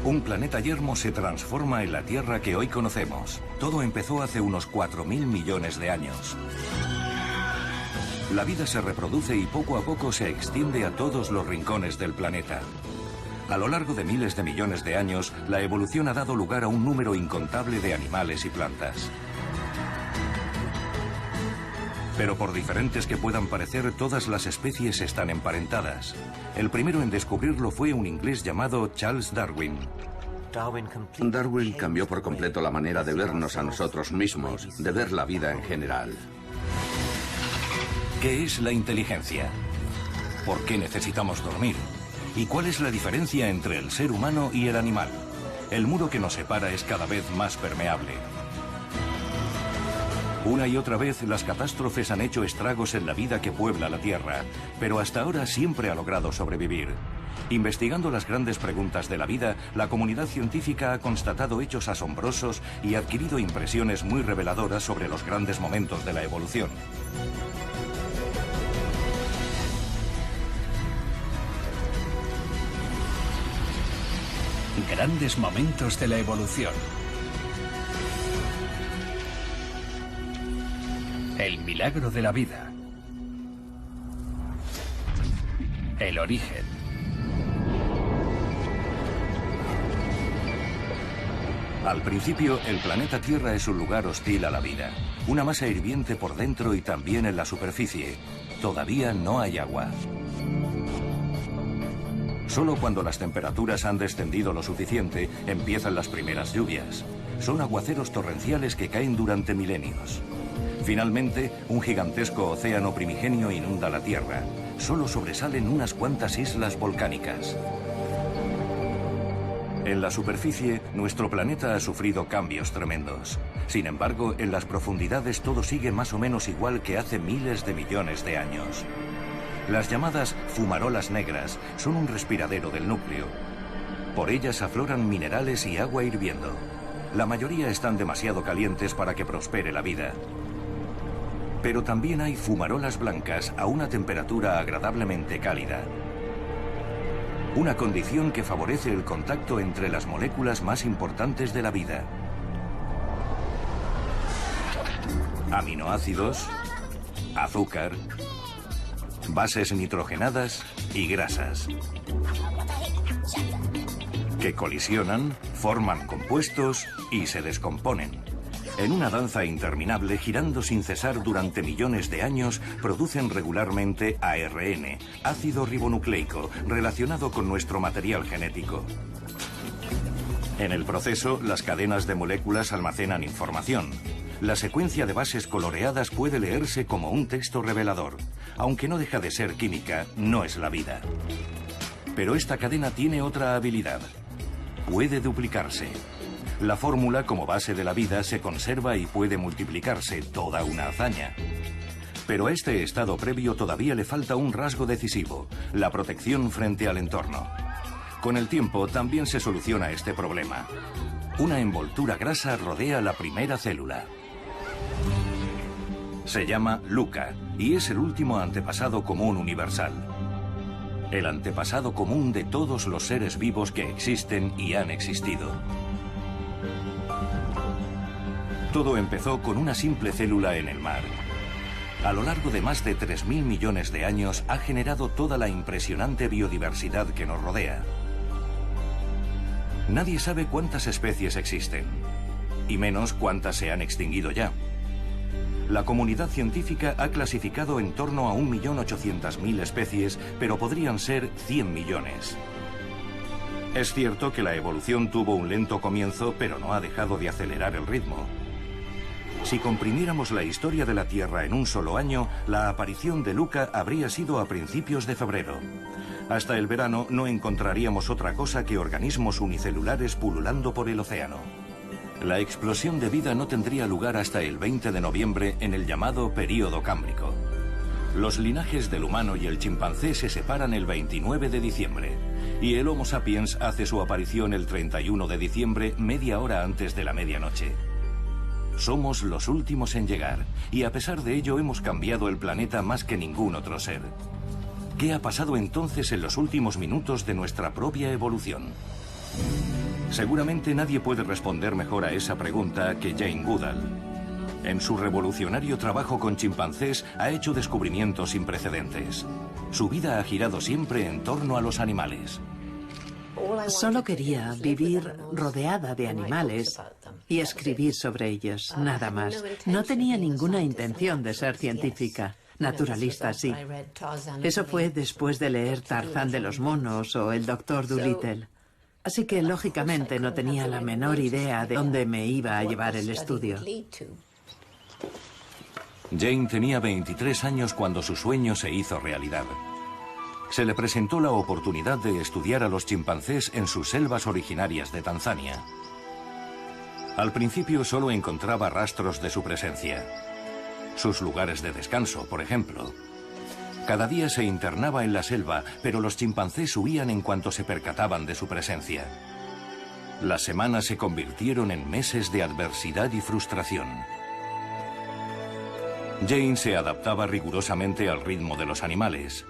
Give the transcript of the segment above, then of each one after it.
Un planeta yermo se transforma en la Tierra que hoy conocemos. Todo empezó hace unos 4.000 millones de años. La vida se reproduce y poco a poco se extiende a todos los rincones del planeta. A lo largo de miles de millones de años, la evolución ha dado lugar a un número incontable de animales y plantas. Pero por diferentes que puedan parecer, todas las especies están emparentadas. El primero en descubrirlo fue un inglés llamado Charles Darwin. Darwin cambió por completo la manera de vernos a nosotros mismos, de ver la vida en general. ¿Qué es la inteligencia? ¿Por qué necesitamos dormir? ¿Y cuál es la diferencia entre el ser humano y el animal? El muro que nos separa es cada vez más permeable. Una y otra vez las catástrofes han hecho estragos en la vida que puebla la Tierra, pero hasta ahora siempre ha logrado sobrevivir. Investigando las grandes preguntas de la vida, la comunidad científica ha constatado hechos asombrosos y ha adquirido impresiones muy reveladoras sobre los grandes momentos de la evolución. Grandes momentos de la evolución. El milagro de la vida. El origen. Al principio, el planeta Tierra es un lugar hostil a la vida. Una masa hirviente por dentro y también en la superficie. Todavía no hay agua. Solo cuando las temperaturas han descendido lo suficiente, empiezan las primeras lluvias. Son aguaceros torrenciales que caen durante milenios. Finalmente, un gigantesco océano primigenio inunda la Tierra. Solo sobresalen unas cuantas islas volcánicas. En la superficie, nuestro planeta ha sufrido cambios tremendos. Sin embargo, en las profundidades todo sigue más o menos igual que hace miles de millones de años. Las llamadas fumarolas negras son un respiradero del núcleo. Por ellas afloran minerales y agua hirviendo. La mayoría están demasiado calientes para que prospere la vida. Pero también hay fumarolas blancas a una temperatura agradablemente cálida. Una condición que favorece el contacto entre las moléculas más importantes de la vida. Aminoácidos, azúcar, bases nitrogenadas y grasas, que colisionan, forman compuestos y se descomponen. En una danza interminable, girando sin cesar durante millones de años, producen regularmente ARN, ácido ribonucleico, relacionado con nuestro material genético. En el proceso, las cadenas de moléculas almacenan información. La secuencia de bases coloreadas puede leerse como un texto revelador. Aunque no deja de ser química, no es la vida. Pero esta cadena tiene otra habilidad. Puede duplicarse. La fórmula como base de la vida se conserva y puede multiplicarse, toda una hazaña. Pero a este estado previo todavía le falta un rasgo decisivo, la protección frente al entorno. Con el tiempo también se soluciona este problema. Una envoltura grasa rodea la primera célula. Se llama LUCA y es el último antepasado común universal. El antepasado común de todos los seres vivos que existen y han existido. Todo empezó con una simple célula en el mar. A lo largo de más de 3.000 millones de años ha generado toda la impresionante biodiversidad que nos rodea. Nadie sabe cuántas especies existen, y menos cuántas se han extinguido ya. La comunidad científica ha clasificado en torno a 1.800.000 especies, pero podrían ser 100 millones. Es cierto que la evolución tuvo un lento comienzo, pero no ha dejado de acelerar el ritmo. Si comprimiéramos la historia de la Tierra en un solo año, la aparición de LUCA habría sido a principios de febrero. Hasta el verano no encontraríamos otra cosa que organismos unicelulares pululando por el océano. La explosión de vida no tendría lugar hasta el 20 de noviembre en el llamado período cámbrico. Los linajes del humano y el chimpancé se separan el 29 de diciembre y el Homo sapiens hace su aparición el 31 de diciembre, media hora antes de la medianoche. Somos los últimos en llegar y a pesar de ello hemos cambiado el planeta más que ningún otro ser. ¿Qué ha pasado entonces en los últimos minutos de nuestra propia evolución? Seguramente nadie puede responder mejor a esa pregunta que Jane Goodall. En su revolucionario trabajo con chimpancés ha hecho descubrimientos sin precedentes. Su vida ha girado siempre en torno a los animales. Solo quería vivir rodeada de animales y escribir sobre ellos, nada más. No tenía ninguna intención de ser científica. Naturalista, sí. Eso fue después de leer Tarzán de los monos o El Doctor Dolittle. Así que, lógicamente, no tenía la menor idea de dónde me iba a llevar el estudio. Jane tenía 23 años cuando su sueño se hizo realidad. Se le presentó la oportunidad de estudiar a los chimpancés en sus selvas originarias de Tanzania. Al principio solo encontraba rastros de su presencia. Sus lugares de descanso, por ejemplo. Cada día se internaba en la selva, pero los chimpancés huían en cuanto se percataban de su presencia. Las semanas se convirtieron en meses de adversidad y frustración. Jane se adaptaba rigurosamente al ritmo de los animales.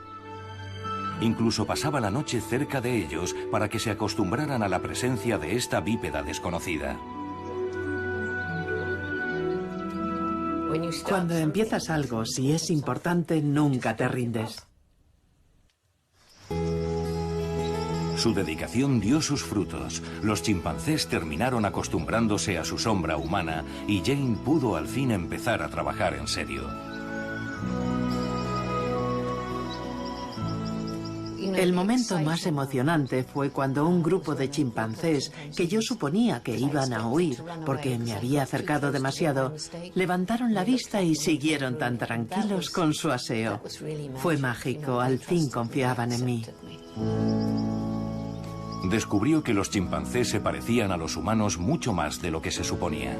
Incluso pasaba la noche cerca de ellos para que se acostumbraran a la presencia de esta bípeda desconocida. Cuando empiezas algo, si es importante, nunca te rindes. Su dedicación dio sus frutos. Los chimpancés terminaron acostumbrándose a su sombra humana y Jane pudo al fin empezar a trabajar en serio. El momento más emocionante fue cuando un grupo de chimpancés, que yo suponía que iban a huir porque me había acercado demasiado, levantaron la vista y siguieron tan tranquilos con su aseo. Fue mágico, al fin confiaban en mí. Descubrió que los chimpancés se parecían a los humanos mucho más de lo que se suponía.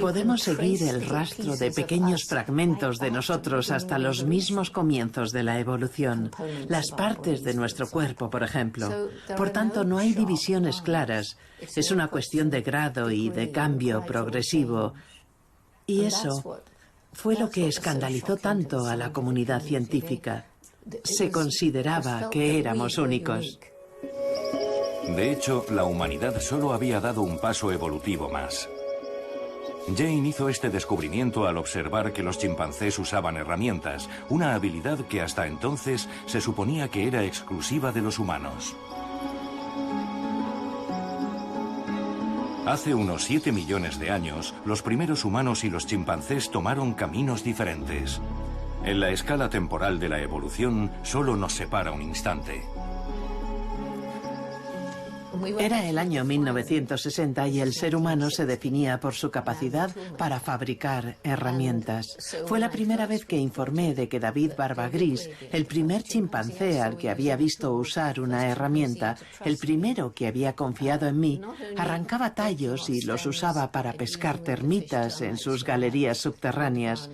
Podemos seguir el rastro de pequeños fragmentos de nosotros hasta los mismos comienzos de la evolución, las partes de nuestro cuerpo, por ejemplo. Por tanto, no hay divisiones claras. Es una cuestión de grado y de cambio progresivo. Y eso fue lo que escandalizó tanto a la comunidad científica. Se consideraba que éramos únicos. De hecho, la humanidad solo había dado un paso evolutivo más. Jane hizo este descubrimiento al observar que los chimpancés usaban herramientas, una habilidad que hasta entonces se suponía que era exclusiva de los humanos. Hace unos 7 millones de años, los primeros humanos y los chimpancés tomaron caminos diferentes. En la escala temporal de la evolución, solo nos separa un instante. Era el año 1960 y el ser humano se definía por su capacidad para fabricar herramientas. Fue la primera vez que informé de que David Barbagris, el primer chimpancé al que había visto usar una herramienta, el primero que había confiado en mí, arrancaba tallos y los usaba para pescar termitas en sus galerías subterráneas.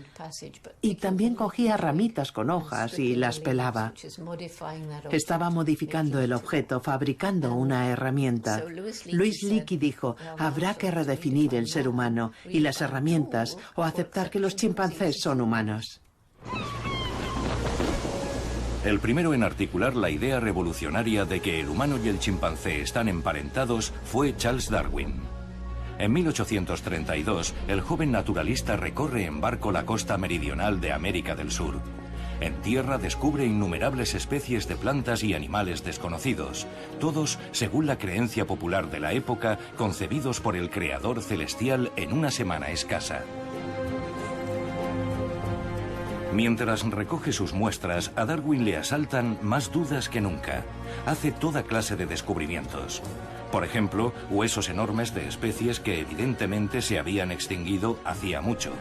Y también cogía ramitas con hojas y las pelaba. Estaba modificando el objeto, fabricando una herramienta. Louis Leakey dijo, habrá que redefinir el ser humano y las herramientas o aceptar que los chimpancés son humanos. El primero en articular la idea revolucionaria de que el humano y el chimpancé están emparentados fue Charles Darwin. En 1832, el joven naturalista recorre en barco la costa meridional de América del Sur. En tierra descubre innumerables especies de plantas y animales desconocidos, todos, según la creencia popular de la época, concebidos por el Creador celestial en una semana escasa. Mientras recoge sus muestras, a Darwin le asaltan más dudas que nunca. Hace toda clase de descubrimientos. Por ejemplo, huesos enormes de especies que evidentemente se habían extinguido hacía mucho.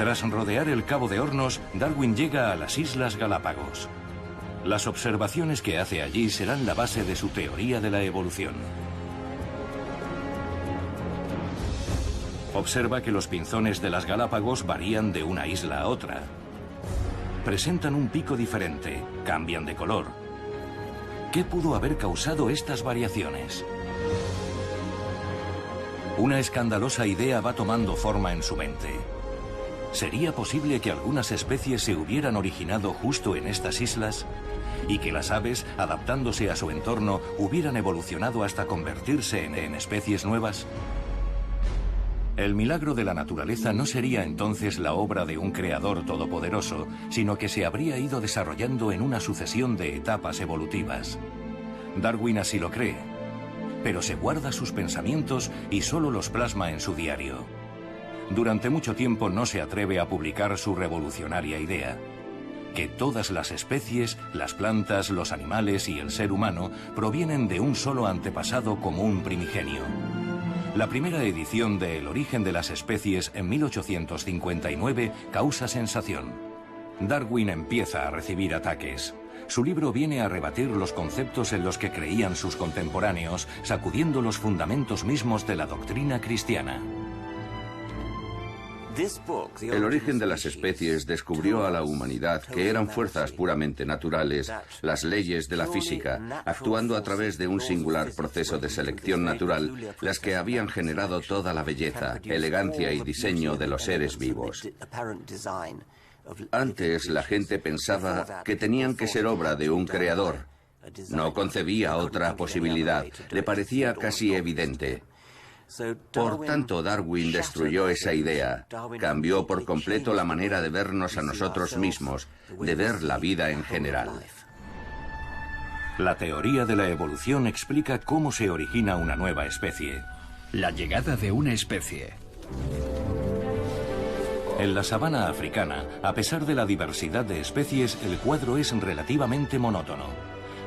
Tras rodear el Cabo de Hornos, Darwin llega a las Islas Galápagos. Las observaciones que hace allí serán la base de su teoría de la evolución. Observa que los pinzones de las Galápagos varían de una isla a otra. Presentan un pico diferente, cambian de color. ¿Qué pudo haber causado estas variaciones? Una escandalosa idea va tomando forma en su mente. ¿Sería posible que algunas especies se hubieran originado justo en estas islas? ¿Y que las aves, adaptándose a su entorno, hubieran evolucionado hasta convertirse en especies nuevas? El milagro de la naturaleza no sería entonces la obra de un creador todopoderoso, sino que se habría ido desarrollando en una sucesión de etapas evolutivas. Darwin así lo cree, pero se guarda sus pensamientos y solo los plasma en su diario. Durante mucho tiempo no se atreve a publicar su revolucionaria idea: que todas las especies, las plantas, los animales y el ser humano provienen de un solo antepasado común primigenio. La primera edición de El origen de las especies en 1859 causa sensación. Darwin empieza a recibir ataques. Su libro viene a rebatir los conceptos en los que creían sus contemporáneos, sacudiendo los fundamentos mismos de la doctrina cristiana. El origen de las especies descubrió a la humanidad que eran fuerzas puramente naturales, las leyes de la física, actuando a través de un singular proceso de selección natural, las que habían generado toda la belleza, elegancia y diseño de los seres vivos. Antes la gente pensaba que tenían que ser obra de un creador. No concebía otra posibilidad, le parecía casi evidente. Por tanto, Darwin destruyó esa idea, cambió por completo la manera de vernos a nosotros mismos, de ver la vida en general. La teoría de la evolución explica cómo se origina una nueva especie. La llegada de una especie. En la sabana africana, a pesar de la diversidad de especies, el cuadro es relativamente monótono.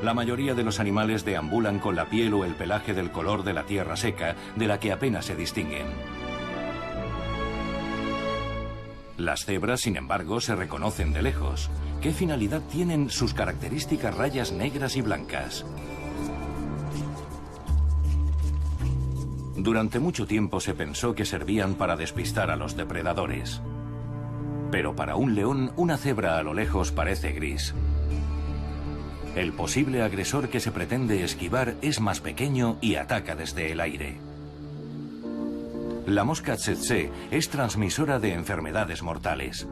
La mayoría de los animales deambulan con la piel o el pelaje del color de la tierra seca, de la que apenas se distinguen. Las cebras, sin embargo, se reconocen de lejos. ¿Qué finalidad tienen sus características rayas negras y blancas? Durante mucho tiempo se pensó que servían para despistar a los depredadores. Pero para un león, una cebra a lo lejos parece gris. El posible agresor que se pretende esquivar es más pequeño y ataca desde el aire. La mosca tsetse es transmisora de enfermedades mortales.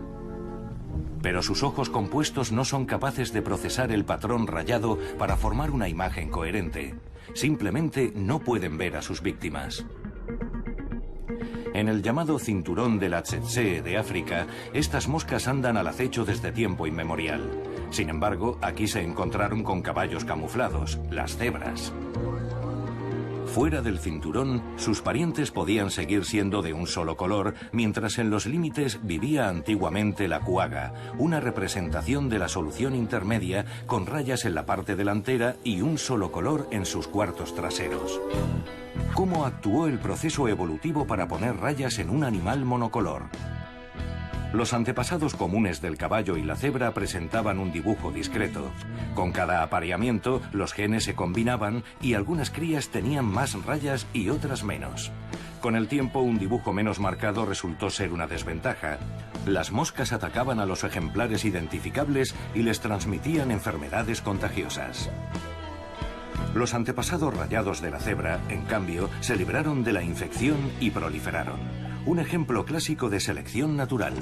Pero sus ojos compuestos no son capaces de procesar el patrón rayado para formar una imagen coherente. Simplemente no pueden ver a sus víctimas. En el llamado cinturón de la tsetse de África, estas moscas andan al acecho desde tiempo inmemorial. Sin embargo, aquí se encontraron con caballos camuflados, las cebras. Fuera del cinturón, sus parientes podían seguir siendo de un solo color, mientras en los límites vivía antiguamente la cuaga, una representación de la solución intermedia con rayas en la parte delantera y un solo color en sus cuartos traseros. ¿Cómo actuó el proceso evolutivo para poner rayas en un animal monocolor? Los antepasados comunes del caballo y la cebra presentaban un dibujo discreto. Con cada apareamiento, los genes se combinaban y algunas crías tenían más rayas y otras menos. Con el tiempo, un dibujo menos marcado resultó ser una desventaja. Las moscas atacaban a los ejemplares identificables y les transmitían enfermedades contagiosas. Los antepasados rayados de la cebra, en cambio, se libraron de la infección y proliferaron. Un ejemplo clásico de selección natural.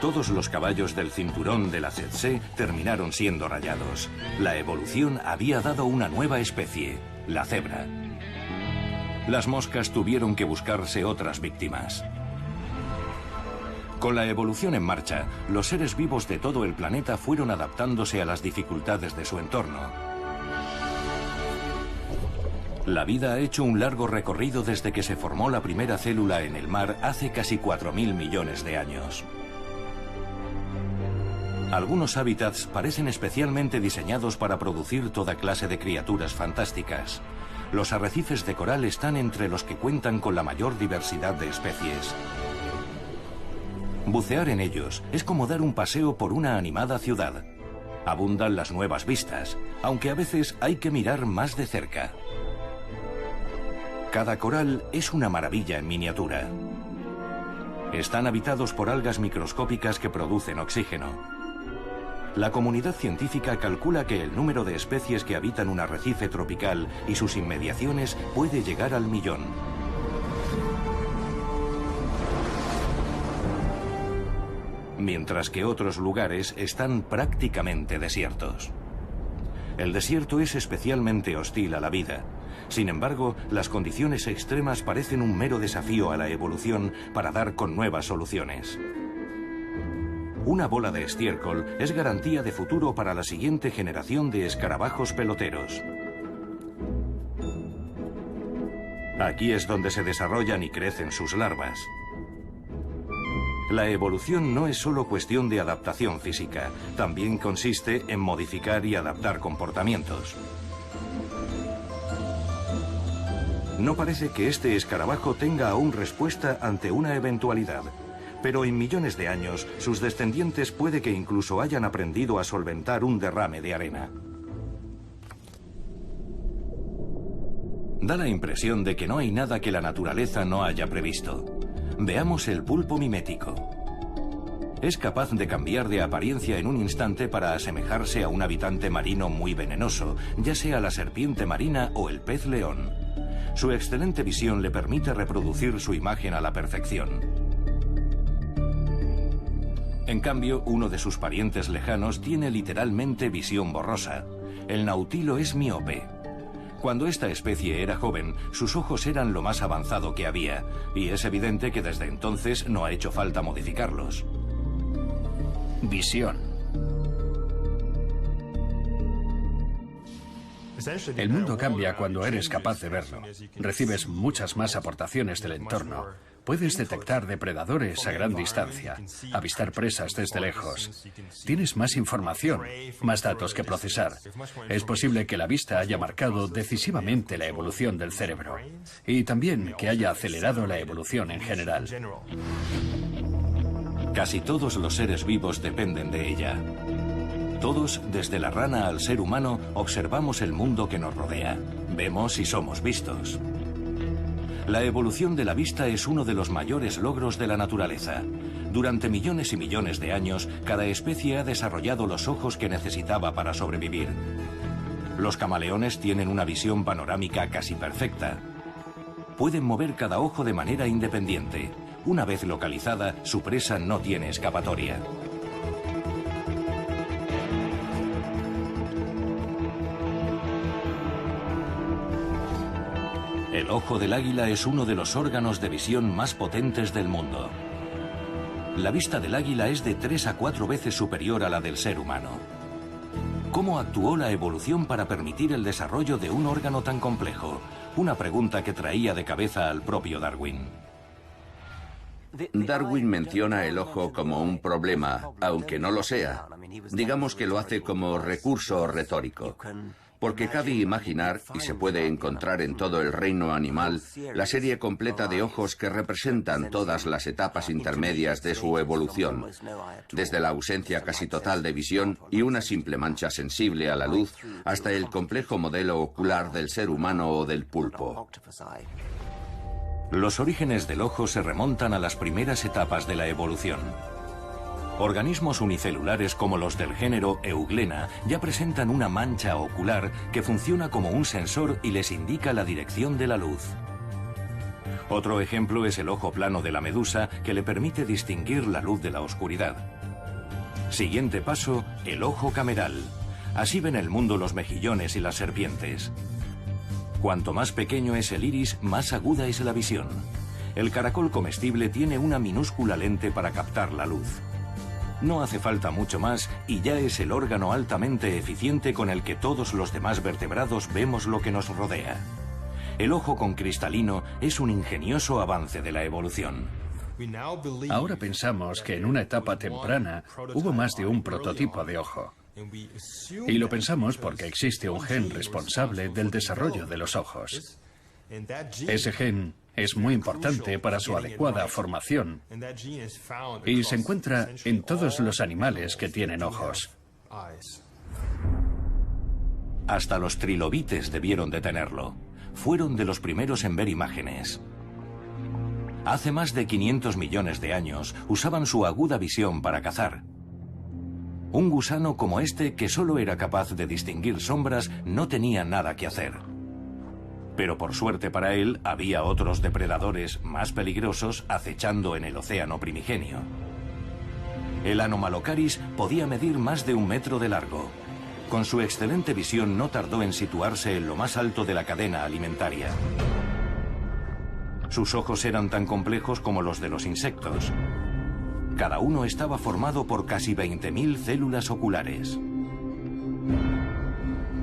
Todos los caballos del cinturón de la tsetse terminaron siendo rayados. La evolución había dado una nueva especie, la cebra. Las moscas tuvieron que buscarse otras víctimas. Con la evolución en marcha, los seres vivos de todo el planeta fueron adaptándose a las dificultades de su entorno. La vida ha hecho un largo recorrido desde que se formó la primera célula en el mar hace casi 4.000 millones de años. Algunos hábitats parecen especialmente diseñados para producir toda clase de criaturas fantásticas. Los arrecifes de coral están entre los que cuentan con la mayor diversidad de especies. Bucear en ellos es como dar un paseo por una animada ciudad. Abundan las nuevas vistas, aunque a veces hay que mirar más de cerca. Cada coral es una maravilla en miniatura. Están habitados por algas microscópicas que producen oxígeno. La comunidad científica calcula que el número de especies que habitan un arrecife tropical y sus inmediaciones puede llegar al 1.000.000. mientras que otros lugares están prácticamente desiertos. El desierto es especialmente hostil a la vida. Sin embargo, las condiciones extremas parecen un mero desafío a la evolución para dar con nuevas soluciones. Una bola de estiércol es garantía de futuro para la siguiente generación de escarabajos peloteros. Aquí es donde se desarrollan y crecen sus larvas. La evolución no es solo cuestión de adaptación física, también consiste en modificar y adaptar comportamientos. No parece que este escarabajo tenga aún respuesta ante una eventualidad, pero en millones de años sus descendientes puede que incluso hayan aprendido a solventar un derrame de arena. Da la impresión de que no hay nada que la naturaleza no haya previsto. Veamos el pulpo mimético. Es capaz de cambiar de apariencia en un instante para asemejarse a un habitante marino muy venenoso, ya sea la serpiente marina o el pez león. Su excelente visión le permite reproducir su imagen a la perfección. En cambio, uno de sus parientes lejanos tiene literalmente visión borrosa. El nautilo es miope. Cuando esta especie era joven, sus ojos eran lo más avanzado que había, y es evidente que desde entonces no ha hecho falta modificarlos. Visión. El mundo cambia cuando eres capaz de verlo. Recibes muchas más aportaciones del entorno. Puedes detectar depredadores a gran distancia, avistar presas desde lejos. Tienes más información, más datos que procesar. Es posible que la vista haya marcado decisivamente la evolución del cerebro y también que haya acelerado la evolución en general. Casi todos los seres vivos dependen de ella. Todos, desde la rana al ser humano, observamos el mundo que nos rodea. Vemos y somos vistos. La evolución de la vista es uno de los mayores logros de la naturaleza. Durante millones y millones de años, cada especie ha desarrollado los ojos que necesitaba para sobrevivir. Los camaleones tienen una visión panorámica casi perfecta. Pueden mover cada ojo de manera independiente. Una vez localizada, su presa no tiene escapatoria. El ojo del águila es uno de los órganos de visión más potentes del mundo. La vista del águila es de 3 a 4 veces superior a la del ser humano. ¿Cómo actuó la evolución para permitir el desarrollo de un órgano tan complejo? Una pregunta que traía de cabeza al propio Darwin. Darwin menciona el ojo como un problema, aunque no lo sea. Digamos que lo hace como recurso retórico. Porque cabe imaginar, y se puede encontrar en todo el reino animal, la serie completa de ojos que representan todas las etapas intermedias de su evolución, desde la ausencia casi total de visión y una simple mancha sensible a la luz, hasta el complejo modelo ocular del ser humano o del pulpo. Los orígenes del ojo se remontan a las primeras etapas de la evolución. Organismos unicelulares como los del género Euglena ya presentan una mancha ocular que funciona como un sensor y les indica la dirección de la luz. Otro ejemplo es el ojo plano de la medusa, que le permite distinguir la luz de la oscuridad. Siguiente paso, el ojo cameral. Así ven el mundo los mejillones y las serpientes. Cuanto más pequeño es el iris, más aguda es la visión. El caracol comestible tiene una minúscula lente para captar la luz. No hace falta mucho más y ya es el órgano altamente eficiente con el que todos los demás vertebrados vemos lo que nos rodea. El ojo con cristalino es un ingenioso avance de la evolución. Ahora pensamos que en una etapa temprana hubo más de un prototipo de ojo. Y lo pensamos porque existe un gen responsable del desarrollo de los ojos. Ese gen es muy importante para su adecuada formación y se encuentra en todos los animales que tienen ojos. Hasta los trilobites debieron de tenerlo. Fueron de los primeros en ver imágenes. Hace más de 500 millones de años usaban su aguda visión para cazar. Un gusano como este, que solo era capaz de distinguir sombras, no tenía nada que hacer. Pero por suerte para él, había otros depredadores más peligrosos acechando en el océano primigenio. El Anomalocaris podía medir más de 1 metro de largo. Con su excelente visión no tardó en situarse en lo más alto de la cadena alimentaria. Sus ojos eran tan complejos como los de los insectos. Cada uno estaba formado por casi 20.000 células oculares.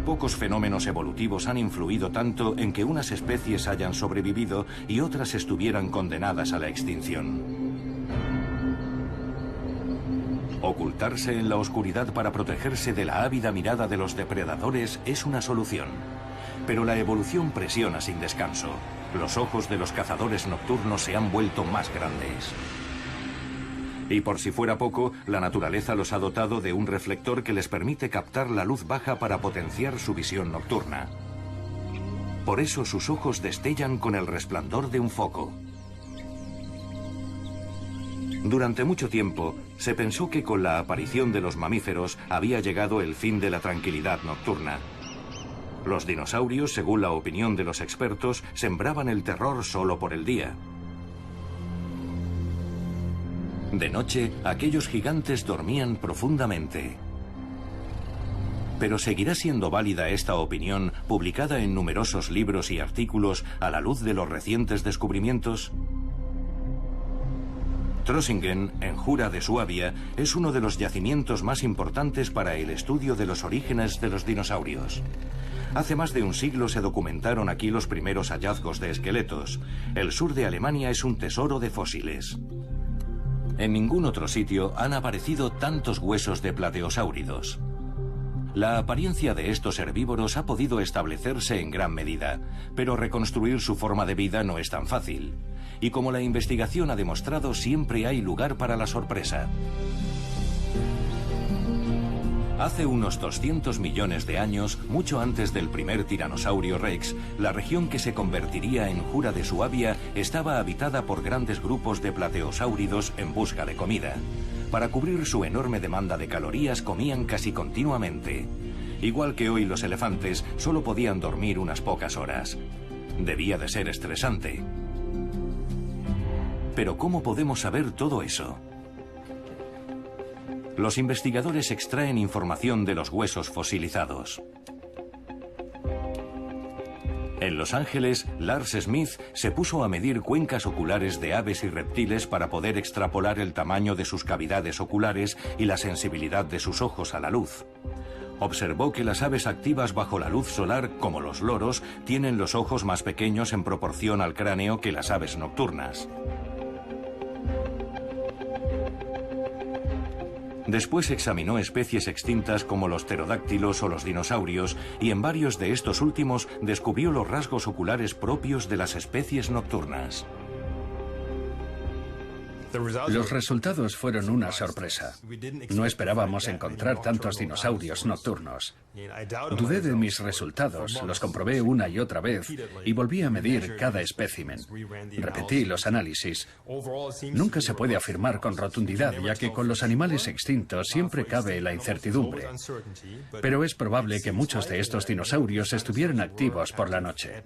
Pocos fenómenos evolutivos han influido tanto en que unas especies hayan sobrevivido y otras estuvieran condenadas a la extinción. Ocultarse en la oscuridad para protegerse de la ávida mirada de los depredadores es una solución. Pero la evolución presiona sin descanso. Los ojos de los cazadores nocturnos se han vuelto más grandes. Y por si fuera poco, la naturaleza los ha dotado de un reflector que les permite captar la luz baja para potenciar su visión nocturna. Por eso sus ojos destellan con el resplandor de un foco. Durante mucho tiempo, se pensó que con la aparición de los mamíferos había llegado el fin de la tranquilidad nocturna. Los dinosaurios, según la opinión de los expertos, sembraban el terror solo por el día. De noche, aquellos gigantes dormían profundamente. Pero ¿seguirá siendo válida esta opinión, publicada en numerosos libros y artículos, a la luz de los recientes descubrimientos? Trossingen, en Jura de Suabia, es uno de los yacimientos más importantes para el estudio de los orígenes de los dinosaurios. Hace más de un siglo se documentaron aquí los primeros hallazgos de esqueletos. El sur de Alemania es un tesoro de fósiles. En ningún otro sitio han aparecido tantos huesos de plateosáuridos. La apariencia de estos herbívoros ha podido establecerse en gran medida, pero reconstruir su forma de vida no es tan fácil. Y como la investigación ha demostrado, siempre hay lugar para la sorpresa. Hace unos 200 millones de años, mucho antes del primer tiranosaurio Rex, la región que se convertiría en Jura de Suabia estaba habitada por grandes grupos de plateosáuridos en busca de comida. Para cubrir su enorme demanda de calorías comían casi continuamente. Igual que hoy los elefantes, solo podían dormir unas pocas horas. Debía de ser estresante. Pero ¿cómo podemos saber todo eso? Los investigadores extraen información de los huesos fosilizados. En Los Ángeles, Lars Smith se puso a medir cuencas oculares de aves y reptiles para poder extrapolar el tamaño de sus cavidades oculares y la sensibilidad de sus ojos a la luz. Observó que las aves activas bajo la luz solar, como los loros, tienen los ojos más pequeños en proporción al cráneo que las aves nocturnas. Después examinó especies extintas como los pterodáctilos o los dinosaurios y en varios de estos últimos descubrió los rasgos oculares propios de las especies nocturnas. Los resultados fueron una sorpresa. No esperábamos encontrar tantos dinosaurios nocturnos. Dudé de mis resultados, los comprobé una y otra vez y volví a medir cada espécimen. Repetí los análisis. Nunca se puede afirmar con rotundidad, ya que con los animales extintos siempre cabe la incertidumbre. Pero es probable que muchos de estos dinosaurios estuvieran activos por la noche.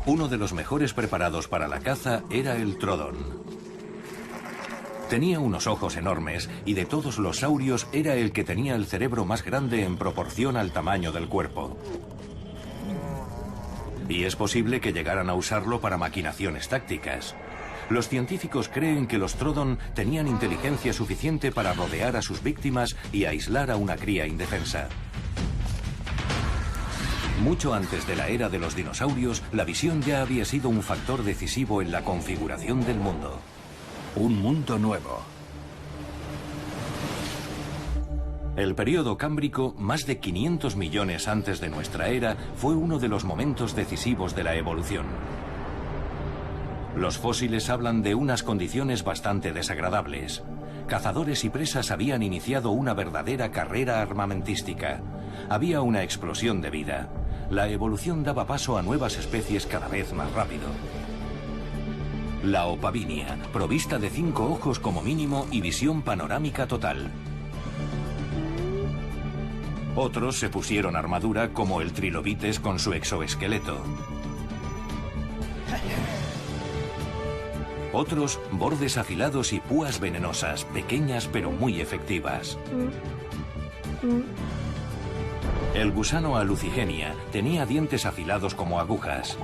Uno de los mejores preparados para la caza era el Trodon. Tenía unos ojos enormes y de todos los saurios era el que tenía el cerebro más grande en proporción al tamaño del cuerpo. Y es posible que llegaran a usarlo para maquinaciones tácticas. Los científicos creen que los Trodon tenían inteligencia suficiente para rodear a sus víctimas y aislar a una cría indefensa. Mucho antes de la era de los dinosaurios, la visión ya había sido un factor decisivo en la configuración del mundo. Un mundo nuevo. El período cámbrico, más de 500 millones antes de nuestra era, fue uno de los momentos decisivos de la evolución. Los fósiles hablan de unas condiciones bastante desagradables. Cazadores y presas habían iniciado una verdadera carrera armamentística. Había una explosión de vida. La evolución daba paso a nuevas especies cada vez más rápido. La opavinia, provista de 5 ojos como mínimo y visión panorámica total. Otros se pusieron armadura como el Trilobites con su exoesqueleto. Otros, bordes afilados y púas venenosas, pequeñas pero muy efectivas. El gusano Alucigenia tenía dientes afilados como agujas.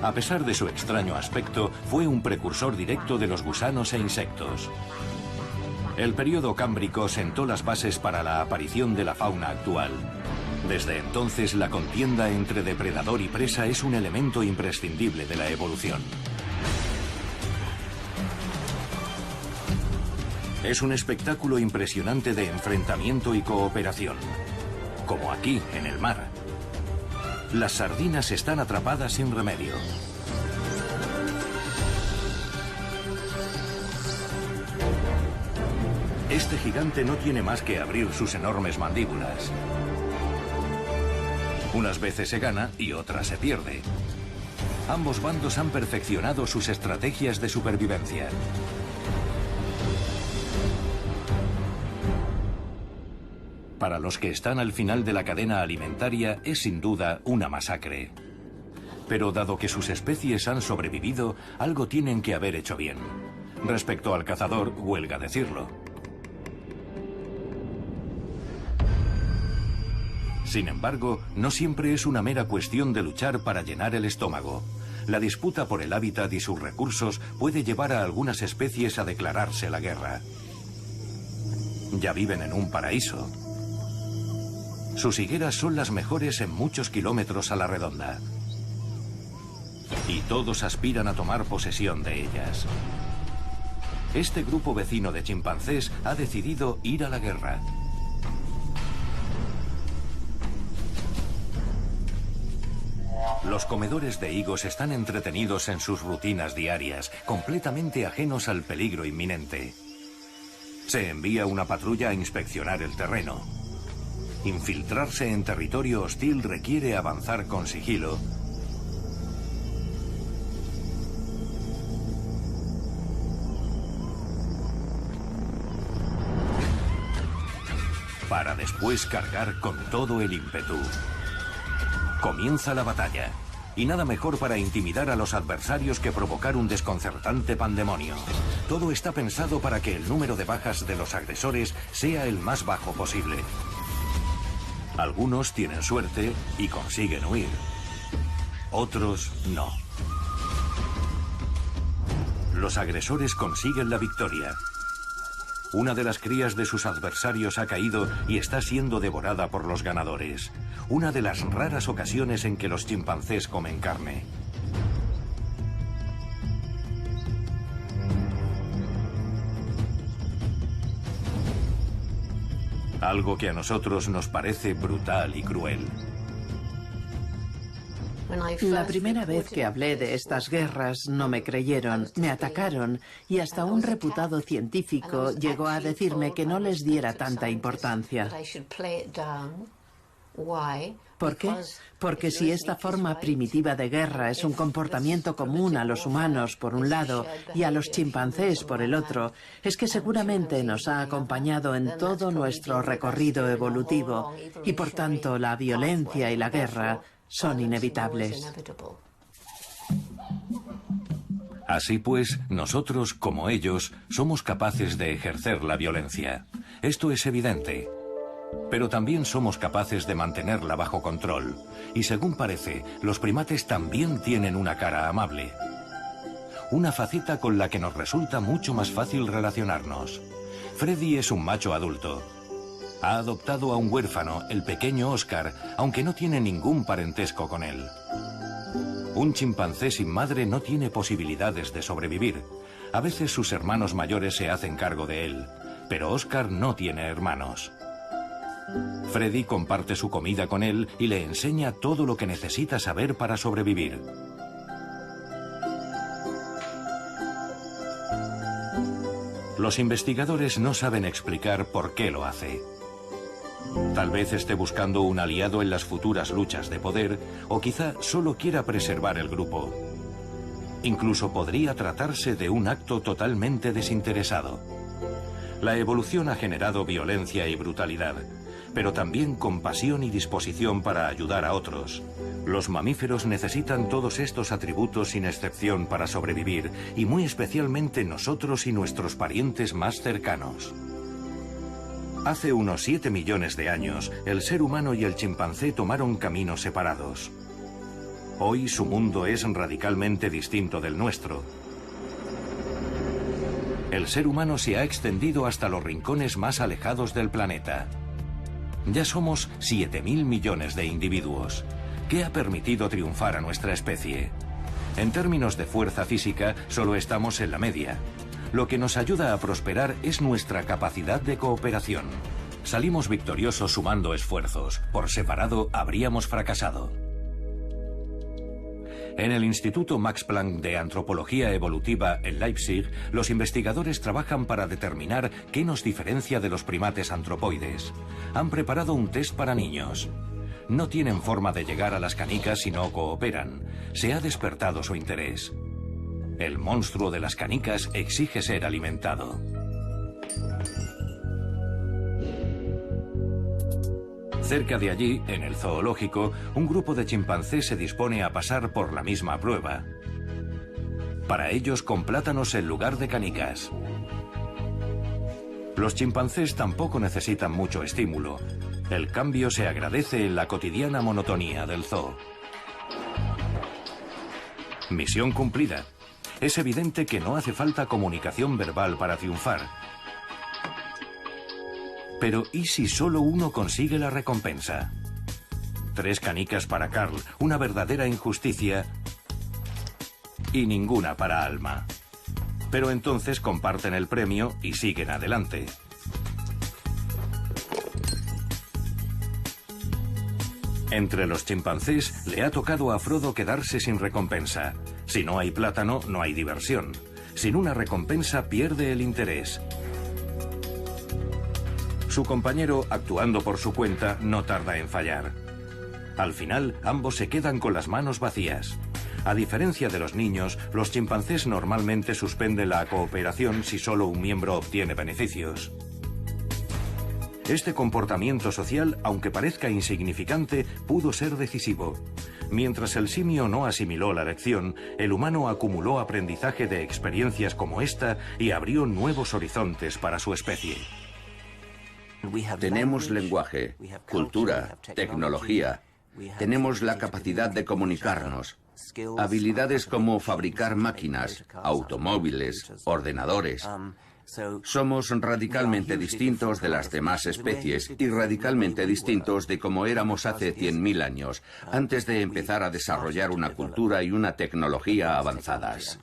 A pesar de su extraño aspecto, fue un precursor directo de los gusanos e insectos. El período cámbrico sentó las bases para la aparición de la fauna actual. Desde entonces, la contienda entre depredador y presa es un elemento imprescindible de la evolución. Es un espectáculo impresionante de enfrentamiento y cooperación. Como aquí, en el mar. Las sardinas están atrapadas sin remedio. Este gigante no tiene más que abrir sus enormes mandíbulas. Unas veces se gana y otras se pierde. Ambos bandos han perfeccionado sus estrategias de supervivencia. Para los que están al final de la cadena alimentaria es sin duda una masacre. Pero dado que sus especies han sobrevivido, algo tienen que haber hecho bien. Respecto al cazador, huelga decirlo. Sin embargo, no siempre es una mera cuestión de luchar para llenar el estómago. La disputa por el hábitat y sus recursos puede llevar a algunas especies a declararse la guerra. Ya viven en un paraíso. Sus higueras son las mejores en muchos kilómetros a la redonda. Y todos aspiran a tomar posesión de ellas. Este grupo vecino de chimpancés ha decidido ir a la guerra. Los comedores de higos están entretenidos en sus rutinas diarias, completamente ajenos al peligro inminente. Se envía una patrulla a inspeccionar el terreno. Infiltrarse en territorio hostil requiere avanzar con sigilo. Para después cargar con todo el ímpetu. Comienza la batalla. Y nada mejor para intimidar a los adversarios que provocar un desconcertante pandemonio. Todo está pensado para que el número de bajas de los agresores sea el más bajo posible. Algunos tienen suerte y consiguen huir. Otros no. Los agresores consiguen la victoria. Una de las crías de sus adversarios ha caído y está siendo devorada por los ganadores. Una de las raras ocasiones en que los chimpancés comen carne. Algo que a nosotros nos parece brutal y cruel. La primera vez que hablé de estas guerras no me creyeron, me atacaron y hasta un reputado científico llegó a decirme que no les diera tanta importancia. ¿Por qué? Porque si esta forma primitiva de guerra es un comportamiento común a los humanos por un lado y a los chimpancés por el otro, es que seguramente nos ha acompañado en todo nuestro recorrido evolutivo y por tanto la violencia y la guerra son inevitables. Así pues, nosotros, como ellos, somos capaces de ejercer la violencia. Esto es evidente. Pero también somos capaces de mantenerla bajo control. Y según parece, los primates también tienen una cara amable. Una faceta con la que nos resulta mucho más fácil relacionarnos. Freddy es un macho adulto. Ha adoptado a un huérfano, el pequeño Oscar, aunque no tiene ningún parentesco con él. Un chimpancé sin madre no tiene posibilidades de sobrevivir. A veces sus hermanos mayores se hacen cargo de él, pero Oscar no tiene hermanos. Freddy comparte su comida con él y le enseña todo lo que necesita saber para sobrevivir. Los investigadores no saben explicar por qué lo hace. Tal vez esté buscando un aliado en las futuras luchas de poder, o quizá solo quiera preservar el grupo. Incluso podría tratarse de un acto totalmente desinteresado. La evolución ha generado violencia y brutalidad, pero también compasión y disposición para ayudar a otros. Los mamíferos necesitan todos estos atributos sin excepción para sobrevivir, y muy especialmente nosotros y nuestros parientes más cercanos. Hace unos 7 millones de años, el ser humano y el chimpancé tomaron caminos separados. Hoy su mundo es radicalmente distinto del nuestro. El ser humano se ha extendido hasta los rincones más alejados del planeta. Ya somos 7.000 millones de individuos. ¿Qué ha permitido triunfar a nuestra especie? En términos de fuerza física, solo estamos en la media. Lo que nos ayuda a prosperar es nuestra capacidad de cooperación. Salimos victoriosos sumando esfuerzos. Por separado, habríamos fracasado. En el Instituto Max Planck de Antropología Evolutiva en Leipzig, los investigadores trabajan para determinar qué nos diferencia de los primates antropoides. Han preparado un test para niños. No tienen forma de llegar a las canicas si no cooperan. Se ha despertado su interés. El monstruo de las canicas exige ser alimentado. Cerca de allí, en el zoológico, un grupo de chimpancés se dispone a pasar por la misma prueba. Para ellos, con plátanos en lugar de canicas. Los chimpancés tampoco necesitan mucho estímulo. El cambio se agradece en la cotidiana monotonía del zoo. Misión cumplida. Es evidente que no hace falta comunicación verbal para triunfar. Pero ¿y si solo uno consigue la recompensa? 3 canicas para Carl, una verdadera injusticia, y ninguna para Alma. Pero entonces comparten el premio y siguen adelante. Entre los chimpancés le ha tocado a Frodo quedarse sin recompensa. Si no hay plátano, no hay diversión. Sin una recompensa pierde el interés. Su compañero, actuando por su cuenta, no tarda en fallar. Al final, ambos se quedan con las manos vacías. A diferencia de los niños, los chimpancés normalmente suspenden la cooperación si solo un miembro obtiene beneficios. Este comportamiento social, aunque parezca insignificante, pudo ser decisivo. Mientras el simio no asimiló la lección, el humano acumuló aprendizaje de experiencias como esta y abrió nuevos horizontes para su especie. Tenemos lenguaje, cultura, tecnología. Tenemos la capacidad de comunicarnos. Habilidades como fabricar máquinas, automóviles, ordenadores. Somos radicalmente distintos de las demás especies y radicalmente distintos de como éramos hace 100.000 años, antes de empezar a desarrollar una cultura y una tecnología avanzadas.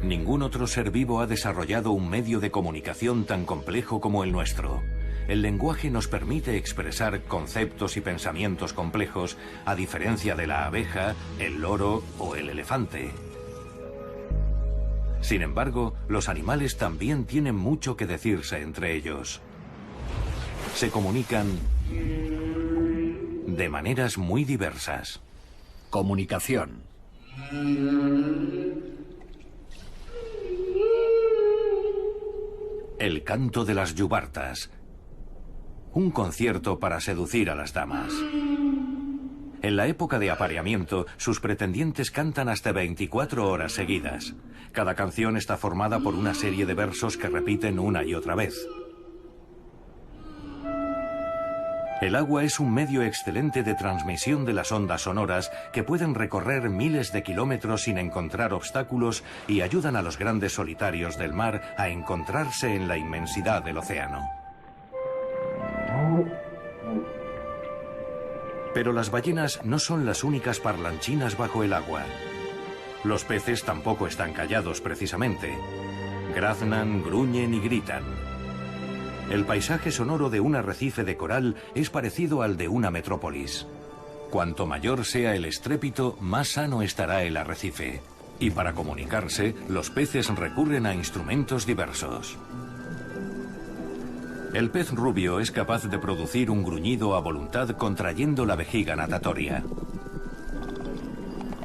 Ningún otro ser vivo ha desarrollado un medio de comunicación tan complejo como el nuestro. El lenguaje nos permite expresar conceptos y pensamientos complejos, a diferencia de la abeja, el loro o el elefante. Sin embargo, los animales también tienen mucho que decirse entre ellos. Se comunican de maneras muy diversas. Comunicación. El canto de las yubartas. Un concierto para seducir a las damas. En la época de apareamiento, sus pretendientes cantan hasta 24 horas seguidas. Cada canción está formada por una serie de versos que repiten una y otra vez. El agua es un medio excelente de transmisión de las ondas sonoras que pueden recorrer miles de kilómetros sin encontrar obstáculos y ayudan a los grandes solitarios del mar a encontrarse en la inmensidad del océano. Pero las ballenas no son las únicas parlanchinas bajo el agua. Los peces tampoco están callados precisamente. Graznan, gruñen y gritan. El paisaje sonoro de un arrecife de coral es parecido al de una metrópolis. Cuanto mayor sea el estrépito, más sano estará el arrecife. Y para comunicarse, los peces recurren a instrumentos diversos. El pez rubio es capaz de producir un gruñido a voluntad contrayendo la vejiga natatoria.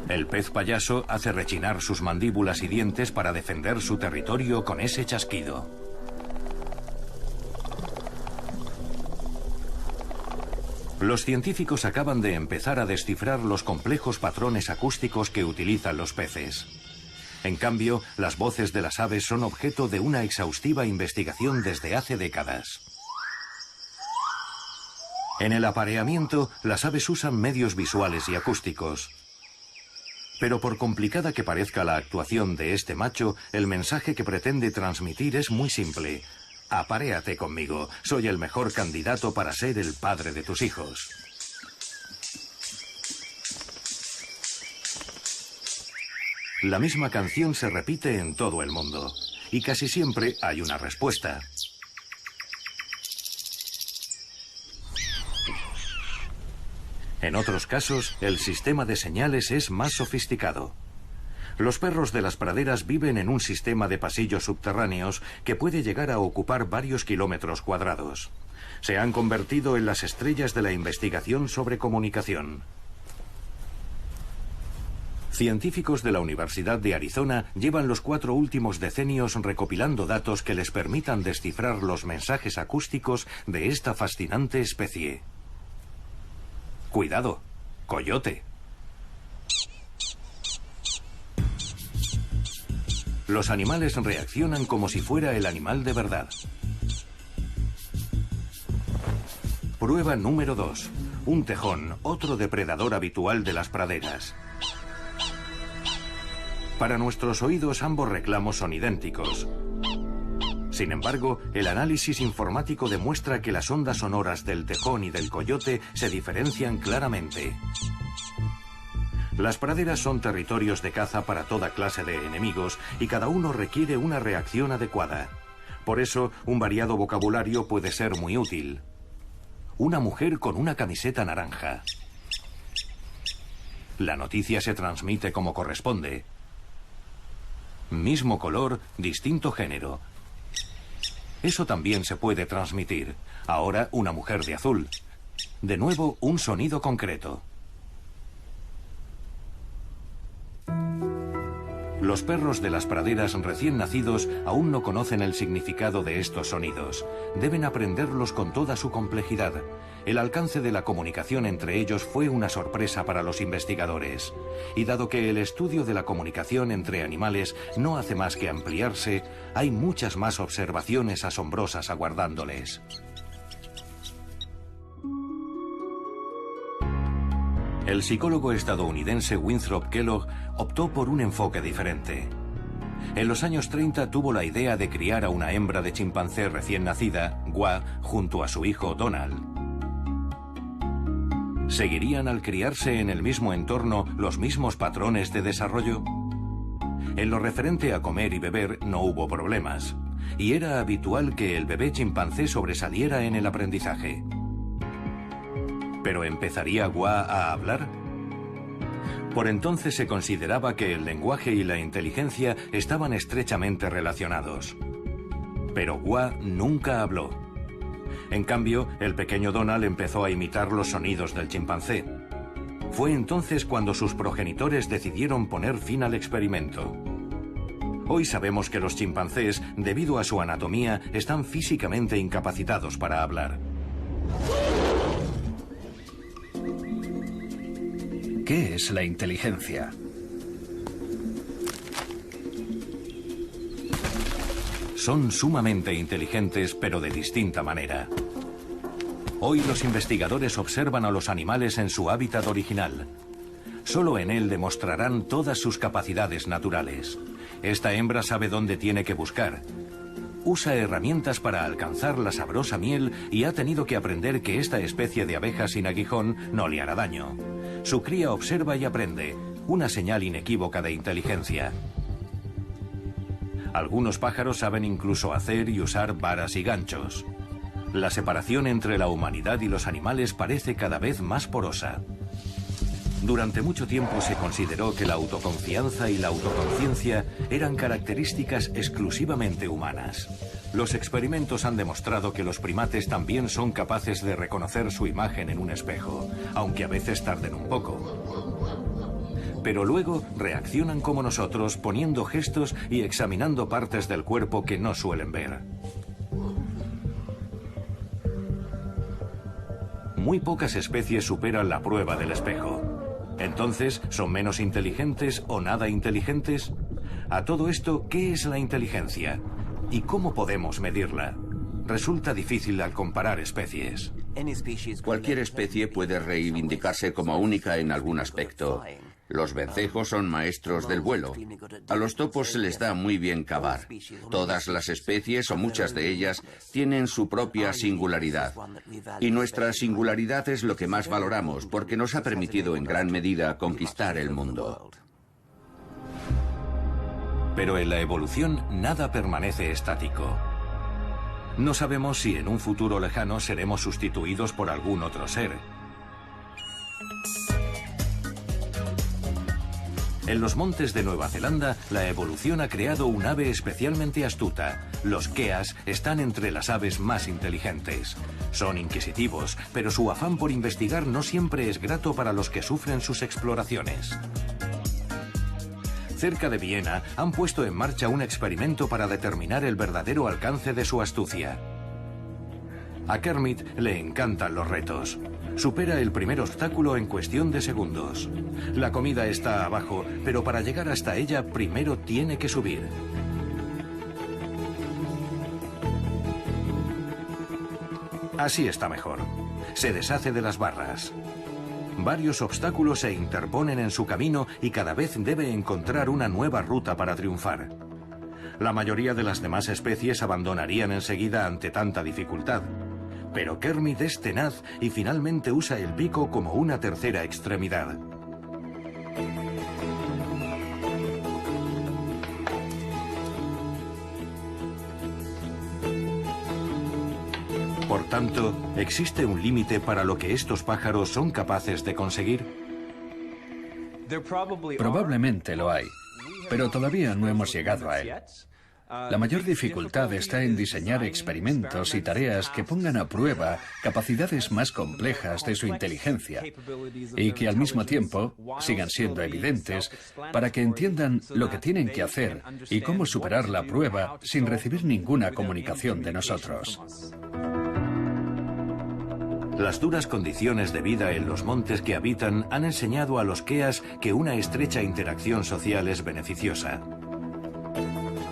El pez payaso hace rechinar sus mandíbulas y dientes para defender su territorio con ese chasquido. Los científicos acaban de empezar a descifrar los complejos patrones acústicos que utilizan los peces. En cambio, las voces de las aves son objeto de una exhaustiva investigación desde hace décadas. En el apareamiento, las aves usan medios visuales y acústicos. Pero por complicada que parezca la actuación de este macho, el mensaje que pretende transmitir es muy simple. Aparéate conmigo, soy el mejor candidato para ser el padre de tus hijos. La misma canción se repite en todo el mundo, y casi siempre hay una respuesta. En otros casos, el sistema de señales es más sofisticado. Los perros de las praderas viven en un sistema de pasillos subterráneos que puede llegar a ocupar varios kilómetros cuadrados. Se han convertido en las estrellas de la investigación sobre comunicación. Científicos de la Universidad de Arizona llevan los 4 últimos decenios recopilando datos que les permitan descifrar los mensajes acústicos de esta fascinante especie. Cuidado, coyote. Los animales reaccionan como si fuera el animal de verdad. Prueba número 2. Un tejón, otro depredador habitual de las praderas. Para nuestros oídos ambos reclamos son idénticos. Sin embargo, el análisis informático demuestra que las ondas sonoras del tejón y del coyote se diferencian claramente. Las praderas son territorios de caza para toda clase de enemigos y cada uno requiere una reacción adecuada. Por eso, un variado vocabulario puede ser muy útil. Una mujer con una camiseta naranja. La noticia se transmite como corresponde. Mismo color, distinto género. Eso también se puede transmitir. Ahora una mujer de azul. De nuevo, un sonido concreto. Los perros de las praderas recién nacidos aún no conocen el significado de estos sonidos. Deben aprenderlos con toda su complejidad. El alcance de la comunicación entre ellos fue una sorpresa para los investigadores. Y dado que el estudio de la comunicación entre animales no hace más que ampliarse, hay muchas más observaciones asombrosas aguardándoles. El psicólogo estadounidense Winthrop Kellogg optó por un enfoque diferente. En los años 30 tuvo la idea de criar a una hembra de chimpancé recién nacida, Gua, junto a su hijo Donald. ¿Seguirían al criarse en el mismo entorno los mismos patrones de desarrollo? En lo referente a comer y beber no hubo problemas, y era habitual que el bebé chimpancé sobresaliera en el aprendizaje. ¿Pero empezaría Gua a hablar? Por entonces se consideraba que el lenguaje y la inteligencia estaban estrechamente relacionados. Pero Gua nunca habló. En cambio, el pequeño Donald empezó a imitar los sonidos del chimpancé. Fue entonces cuando sus progenitores decidieron poner fin al experimento. Hoy sabemos que los chimpancés, debido a su anatomía, están físicamente incapacitados para hablar. ¿Qué es la inteligencia? Son sumamente inteligentes, pero de distinta manera. Hoy los investigadores observan a los animales en su hábitat original. Solo en él demostrarán todas sus capacidades naturales. Esta hembra sabe dónde tiene que buscar. Usa herramientas para alcanzar la sabrosa miel y ha tenido que aprender que esta especie de abeja sin aguijón no le hará daño. Su cría observa y aprende, una señal inequívoca de inteligencia. Algunos pájaros saben incluso hacer y usar varas y ganchos. La separación entre la humanidad y los animales parece cada vez más porosa. Durante mucho tiempo se consideró que la autoconfianza y la autoconciencia eran características exclusivamente humanas. Los experimentos han demostrado que los primates también son capaces de reconocer su imagen en un espejo, aunque a veces tarden un poco. pero luego reaccionan como nosotros, poniendo gestos y examinando partes del cuerpo que no suelen ver. Muy pocas especies superan la prueba del espejo. Entonces, ¿son menos inteligentes o nada inteligentes? A todo esto, ¿qué es la inteligencia? ¿Y cómo podemos medirla? Resulta difícil al comparar especies. Cualquier especie puede reivindicarse como única en algún aspecto. Los vencejos son maestros del vuelo. A los topos se les da muy bien cavar. Todas las especies, o muchas de ellas, tienen su propia singularidad. Y nuestra singularidad es lo que más valoramos, porque nos ha permitido en gran medida conquistar el mundo. Pero en la evolución nada permanece estático. No sabemos si en un futuro lejano seremos sustituidos por algún otro ser. En los montes de Nueva Zelanda, la evolución ha creado un ave especialmente astuta. Los keas están entre las aves más inteligentes. Son inquisitivos, pero su afán por investigar no siempre es grato para los que sufren sus exploraciones. Cerca de Viena han puesto en marcha un experimento para determinar el verdadero alcance de su astucia. A Kermit le encantan los retos. Supera el primer obstáculo en cuestión de segundos. La comida está abajo, pero para llegar hasta ella primero tiene que subir. Así está mejor. Se deshace de las barras. Varios obstáculos se interponen en su camino y cada vez debe encontrar una nueva ruta para triunfar. La mayoría de las demás especies abandonarían enseguida ante tanta dificultad. Pero Kermit es tenaz y finalmente usa el pico como una tercera extremidad. Por tanto, ¿existe un límite para lo que estos pájaros son capaces de conseguir? Probablemente lo hay, pero todavía no hemos llegado a él. La mayor dificultad está en diseñar experimentos y tareas que pongan a prueba capacidades más complejas de su inteligencia y que al mismo tiempo sigan siendo evidentes para que entiendan lo que tienen que hacer y cómo superar la prueba sin recibir ninguna comunicación de nosotros. Las duras condiciones de vida en los montes que habitan han enseñado a los keas que una estrecha interacción social es beneficiosa.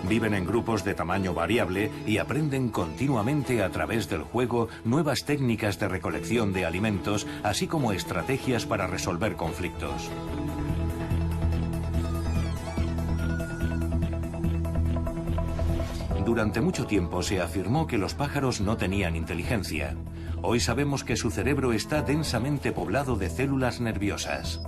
Viven en grupos de tamaño variable y aprenden continuamente a través del juego nuevas técnicas de recolección de alimentos, así como estrategias para resolver conflictos. Durante mucho tiempo se afirmó que los pájaros no tenían inteligencia. Hoy sabemos que su cerebro está densamente poblado de células nerviosas.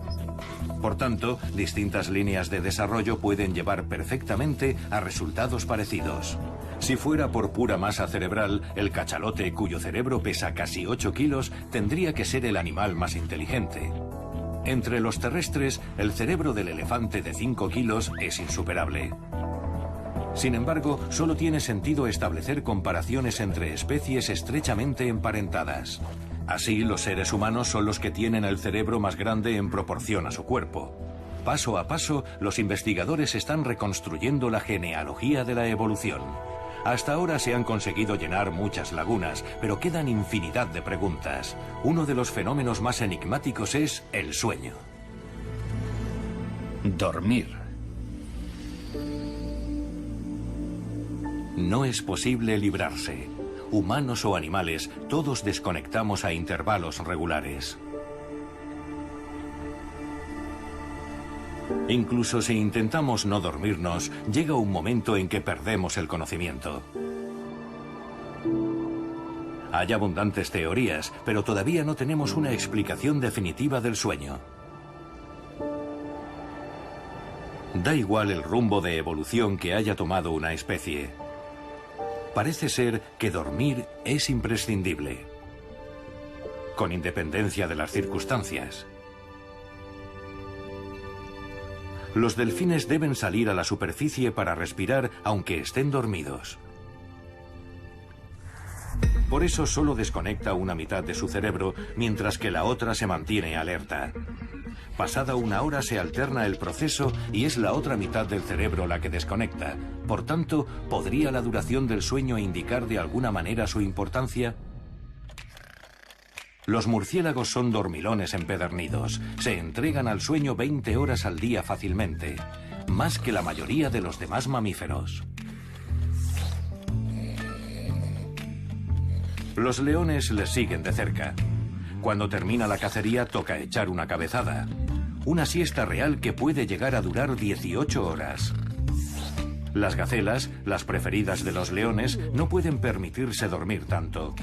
Por tanto, distintas líneas de desarrollo pueden llevar perfectamente a resultados parecidos. Si fuera por pura masa cerebral, el cachalote, cuyo cerebro pesa casi 8 kilos, tendría que ser el animal más inteligente. Entre los terrestres, el cerebro del elefante de 5 kilos es insuperable. Sin embargo, solo tiene sentido establecer comparaciones entre especies estrechamente emparentadas. Así, los seres humanos son los que tienen el cerebro más grande en proporción a su cuerpo. Paso a paso, los investigadores están reconstruyendo la genealogía de la evolución. Hasta ahora se han conseguido llenar muchas lagunas, pero quedan infinidad de preguntas. Uno de los fenómenos más enigmáticos es el sueño. Dormir. No es posible librarse. Humanos o animales, todos desconectamos a intervalos regulares. Incluso si intentamos no dormirnos, llega un momento en que perdemos el conocimiento. Hay abundantes teorías, pero todavía no tenemos una explicación definitiva del sueño. Da igual el rumbo de evolución que haya tomado una especie. Parece ser que dormir es imprescindible, con independencia de las circunstancias. Los delfines deben salir a la superficie para respirar aunque estén dormidos. Por eso solo desconecta una mitad de su cerebro, mientras que la otra se mantiene alerta. Pasada una hora se alterna el proceso y es la otra mitad del cerebro la que desconecta. Por tanto, ¿podría la duración del sueño indicar de alguna manera su importancia? Los murciélagos son dormilones empedernidos. Se entregan al sueño 20 horas al día fácilmente, más que la mayoría de los demás mamíferos. Los leones les siguen de cerca. Cuando termina la cacería toca echar una cabezada. Una siesta real que puede llegar a durar 18 horas. Las gacelas, las preferidas de los leones, no pueden permitirse dormir tanto.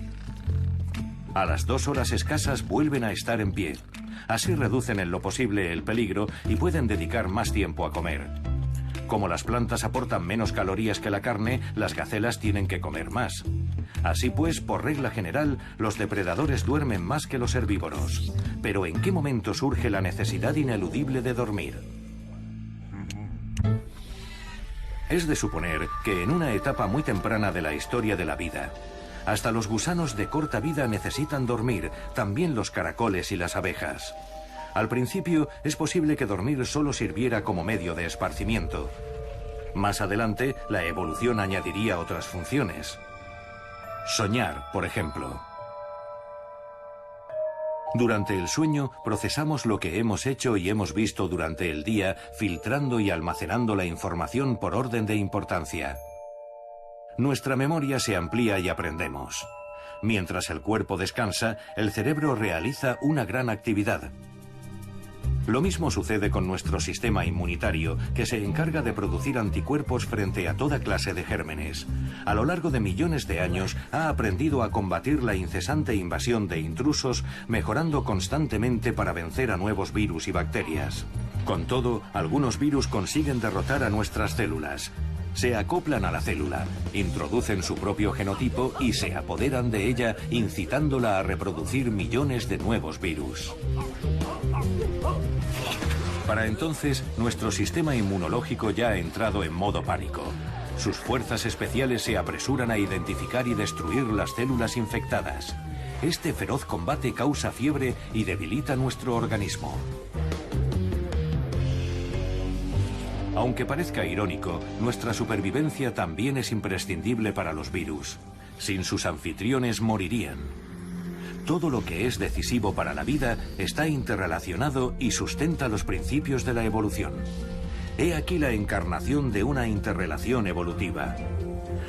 A las 2 horas escasas vuelven a estar en pie. Así reducen en lo posible el peligro y pueden dedicar más tiempo a comer. Como las plantas aportan menos calorías que la carne, las gacelas tienen que comer más. Así pues, por regla general, los depredadores duermen más que los herbívoros. Pero ¿en qué momento surge la necesidad ineludible de dormir? Es de suponer que en una etapa muy temprana de la historia de la vida, hasta los gusanos de corta vida necesitan dormir, también los caracoles y las abejas. Al principio es posible que dormir solo sirviera como medio de esparcimiento. Más adelante, la evolución añadiría otras funciones. Soñar, por ejemplo. Durante el sueño, procesamos lo que hemos hecho y hemos visto durante el día, filtrando y almacenando la información por orden de importancia. Nuestra memoria se amplía y aprendemos. Mientras el cuerpo descansa, el cerebro realiza una gran actividad. Lo mismo sucede con nuestro sistema inmunitario, que se encarga de producir anticuerpos frente a toda clase de gérmenes. A lo largo de millones de años ha aprendido a combatir la incesante invasión de intrusos, mejorando constantemente para vencer a nuevos virus y bacterias. Con todo, algunos virus consiguen derrotar a nuestras células. Se acoplan a la célula, introducen su propio genotipo y se apoderan de ella, incitándola a reproducir millones de nuevos virus. Para entonces, nuestro sistema inmunológico ya ha entrado en modo pánico. Sus fuerzas especiales se apresuran a identificar y destruir las células infectadas. Este feroz combate causa fiebre y debilita nuestro organismo. Aunque parezca irónico, nuestra supervivencia también es imprescindible para los virus. Sin sus anfitriones morirían. Todo lo que es decisivo para la vida está interrelacionado y sustenta los principios de la evolución. He aquí la encarnación de una interrelación evolutiva.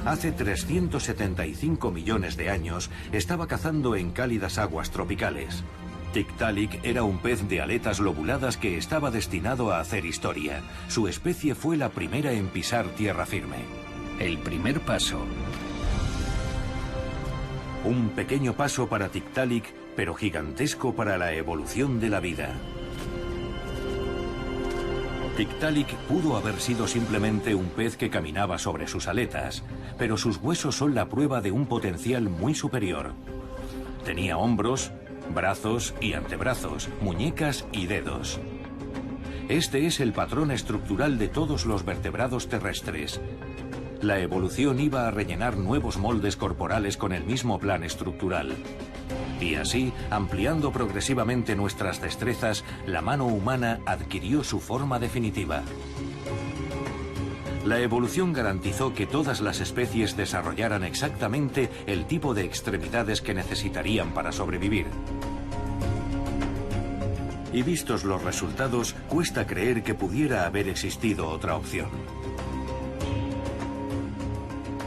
Hace 375 millones de años estaba cazando en cálidas aguas tropicales. Tiktaalik era un pez de aletas lobuladas que estaba destinado a hacer historia. Su especie fue la primera en pisar tierra firme. El primer paso. Un pequeño paso para Tiktaalik, pero gigantesco para la evolución de la vida. Tiktaalik pudo haber sido simplemente un pez que caminaba sobre sus aletas, pero sus huesos son la prueba de un potencial muy superior. Tenía hombros, brazos y antebrazos, muñecas y dedos. Este es el patrón estructural de todos los vertebrados terrestres. La evolución iba a rellenar nuevos moldes corporales con el mismo plan estructural. Y así, ampliando progresivamente nuestras destrezas, la mano humana adquirió su forma definitiva. La evolución garantizó que todas las especies desarrollaran exactamente el tipo de extremidades que necesitarían para sobrevivir. Y vistos los resultados, cuesta creer que pudiera haber existido otra opción.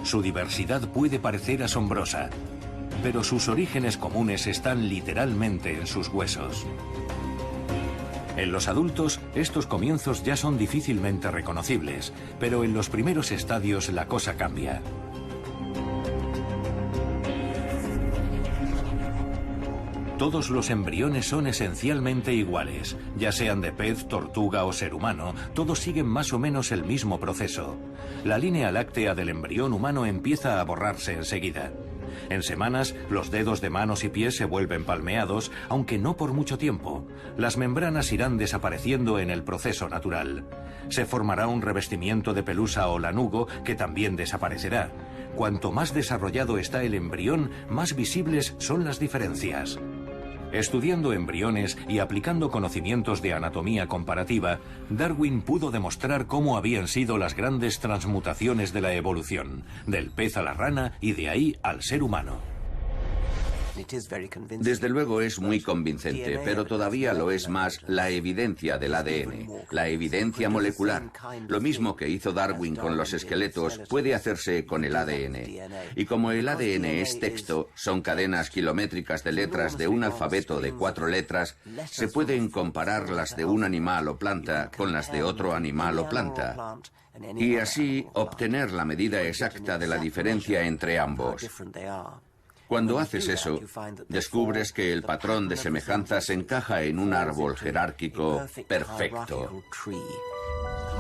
Su diversidad puede parecer asombrosa, pero sus orígenes comunes están literalmente en sus huesos. En los adultos, estos comienzos ya son difícilmente reconocibles, pero en los primeros estadios la cosa cambia. Todos los embriones son esencialmente iguales, ya sean de pez, tortuga o ser humano, todos siguen más o menos el mismo proceso. La línea láctea del embrión humano empieza a borrarse enseguida. En semanas, los dedos de manos y pies se vuelven palmeados, aunque no por mucho tiempo. Las membranas irán desapareciendo en el proceso natural. Se formará un revestimiento de pelusa o lanugo que también desaparecerá. Cuanto más desarrollado está el embrión, más visibles son las diferencias. Estudiando embriones y aplicando conocimientos de anatomía comparativa, Darwin pudo demostrar cómo habían sido las grandes transmutaciones de la evolución, del pez a la rana y de ahí al ser humano. Desde luego es muy convincente, pero todavía lo es más la evidencia del ADN, la evidencia molecular. Lo mismo que hizo Darwin con los esqueletos puede hacerse con el ADN. Y como el ADN es texto, son cadenas kilométricas de letras de un alfabeto de 4 letras, se pueden comparar las de un animal o planta con las de otro animal o planta. Y así obtener la medida exacta de la diferencia entre ambos. Cuando haces eso, descubres que el patrón de semejanzas encaja en un árbol jerárquico perfecto.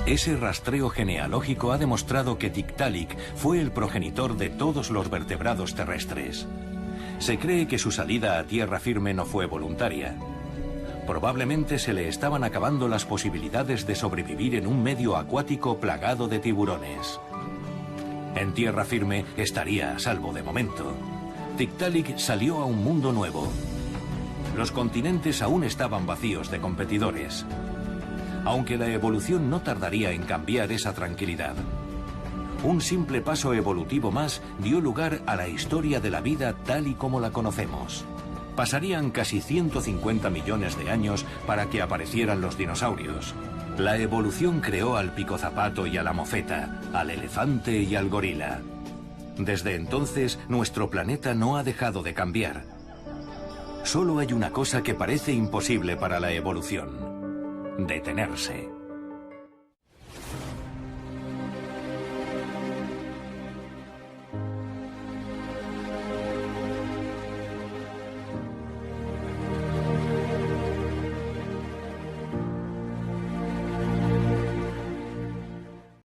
Ese rastreo genealógico ha demostrado que Tiktaalik fue el progenitor de todos los vertebrados terrestres. Se cree que su salida a tierra firme no fue voluntaria. Probablemente se le estaban acabando las posibilidades de sobrevivir en un medio acuático plagado de tiburones. En tierra firme estaría a salvo de momento. Tiktaalik salió a un mundo nuevo. Los continentes aún estaban vacíos de competidores, aunque la evolución no tardaría en cambiar esa tranquilidad. Un simple paso evolutivo más dio lugar a la historia de la vida tal y como la conocemos. Pasarían casi 150 millones de años para que aparecieran los dinosaurios. La evolución creó al picozapato y a la mofeta, al elefante y al gorila. Desde entonces, nuestro planeta no ha dejado de cambiar. Solo hay una cosa que parece imposible para la evolución: detenerse.